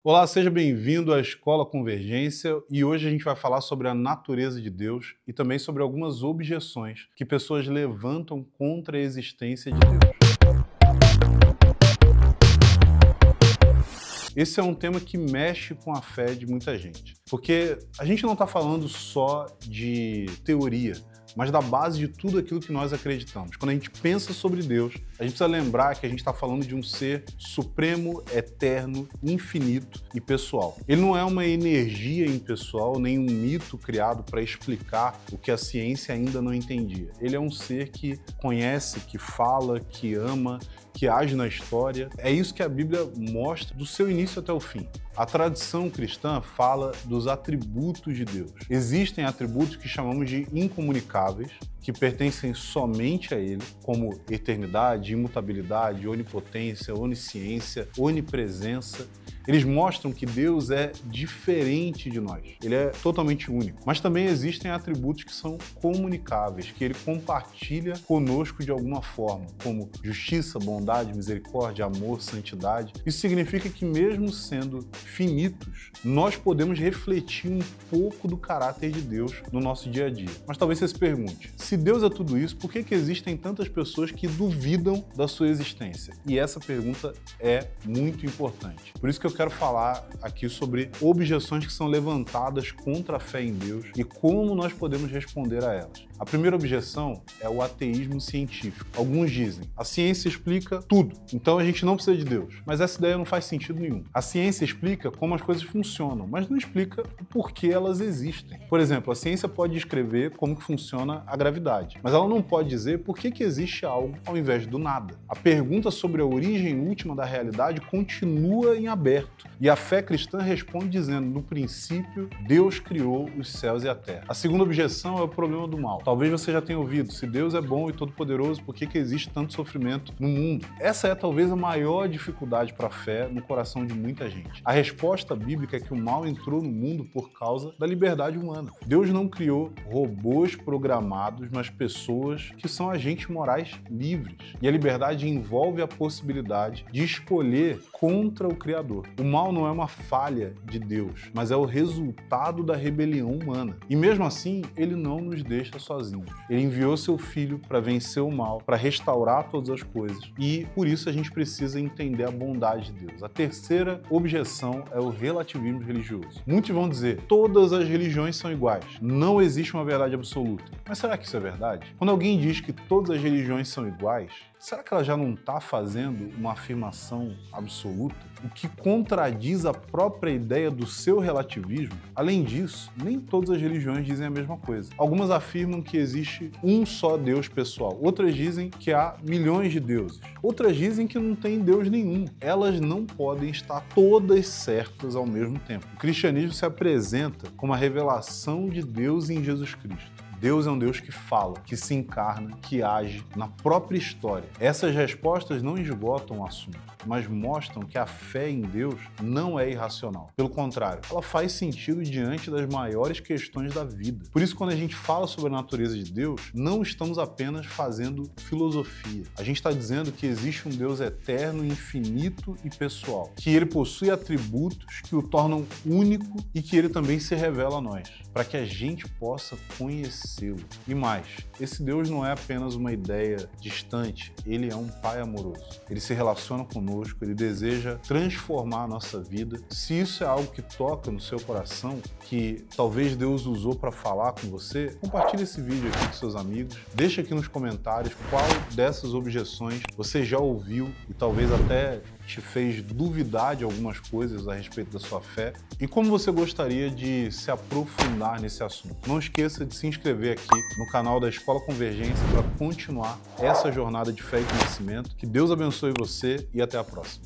Olá, seja bem-vindo à Escola Convergência e hoje a gente vai falar sobre a natureza de Deus e também sobre algumas objeções que pessoas levantam contra a existência de Deus. Esse é um tema que mexe com a fé de muita gente, porque a gente não está falando só de teoria, mas da base de tudo aquilo que nós acreditamos. Quando a gente pensa sobre Deus, a gente precisa lembrar que a gente está falando de um ser supremo, eterno, infinito e pessoal. Ele não é uma energia impessoal, nem um mito criado para explicar o que a ciência ainda não entendia. Ele é um ser que conhece, que fala, que ama, que age na história. É isso que a Bíblia mostra do seu início até o fim. A tradição cristã fala dos atributos de Deus. Existem atributos que chamamos de incomunicáveis, que pertencem somente a Ele, como eternidade, imutabilidade, onipotência, onisciência, onipresença. Eles mostram que Deus é diferente de nós. Ele é totalmente único. Mas também existem atributos que são comunicáveis, que Ele compartilha conosco de alguma forma, como justiça, bondade, misericórdia, amor, santidade. Isso significa que mesmo sendo finitos, nós podemos refletir um pouco do caráter de Deus no nosso dia a dia. Mas talvez você se pergunte, se Deus é tudo isso, por que existem tantas pessoas que duvidam da sua existência? E essa pergunta é muito importante. Por isso que eu quero falar aqui sobre objeções que são levantadas contra a fé em Deus e como nós podemos responder a elas. A primeira objeção é o ateísmo científico. Alguns dizem, a ciência explica tudo, então a gente não precisa de Deus. Mas essa ideia não faz sentido nenhum. A ciência explica como as coisas funcionam, mas não explica o porquê elas existem. Por exemplo, a ciência pode descrever como que funciona a gravidade, mas ela não pode dizer por que existe algo ao invés do nada. A pergunta sobre a origem última da realidade continua em aberto. E a fé cristã responde dizendo, no princípio, Deus criou os céus e a terra. A segunda objeção é o problema do mal. Talvez você já tenha ouvido, se Deus é bom e todo-poderoso, por que existe tanto sofrimento no mundo? Essa é talvez a maior dificuldade para a fé no coração de muita gente. A resposta bíblica é que o mal entrou no mundo por causa da liberdade humana. Deus não criou robôs programados, mas pessoas que são agentes morais livres. E a liberdade envolve a possibilidade de escolher contra o Criador. O mal não é uma falha de Deus, mas é o resultado da rebelião humana. E mesmo assim, ele não nos deixa sozinhos. Ele enviou seu Filho para vencer o mal, para restaurar todas as coisas. E por isso a gente precisa entender a bondade de Deus. A terceira objeção é o relativismo religioso. Muitos vão dizer, todas as religiões são iguais. Não existe uma verdade absoluta. Mas será que isso é verdade? Quando alguém diz que todas as religiões são iguais, será que ela já não está fazendo uma afirmação absoluta? O que contradiz a própria ideia do seu relativismo? Além disso, nem todas as religiões dizem a mesma coisa. Algumas afirmam que existe um só Deus pessoal. Outras dizem que há milhões de deuses. Outras dizem que não tem Deus nenhum. Elas não podem estar todas certas ao mesmo tempo. O cristianismo se apresenta como a revelação de Deus em Jesus Cristo. Deus é um Deus que fala, que se encarna, que age na própria história. Essas respostas não esgotam o assunto, mas mostram que a fé em Deus não é irracional. Pelo contrário, ela faz sentido diante das maiores questões da vida. Por isso, quando a gente fala sobre a natureza de Deus, não estamos apenas fazendo filosofia. A gente está dizendo que existe um Deus eterno, infinito e pessoal, que ele possui atributos que o tornam único e que ele também se revela a nós, para que a gente possa conhecê-lo. E mais, esse Deus não é apenas uma ideia distante, ele é um Pai amoroso. Ele se relaciona conosco, ele deseja transformar a nossa vida. Se isso é algo que toca no seu coração, que talvez Deus usou para falar com você, compartilhe esse vídeo aqui com seus amigos. Deixa aqui nos comentários qual dessas objeções você já ouviu e talvez até te fez duvidar de algumas coisas a respeito da sua fé e como você gostaria de se aprofundar nesse assunto. Não esqueça de se inscrever aqui no canal da Escola Convergência para continuar essa jornada de fé e conhecimento. Que Deus abençoe você e até a próxima.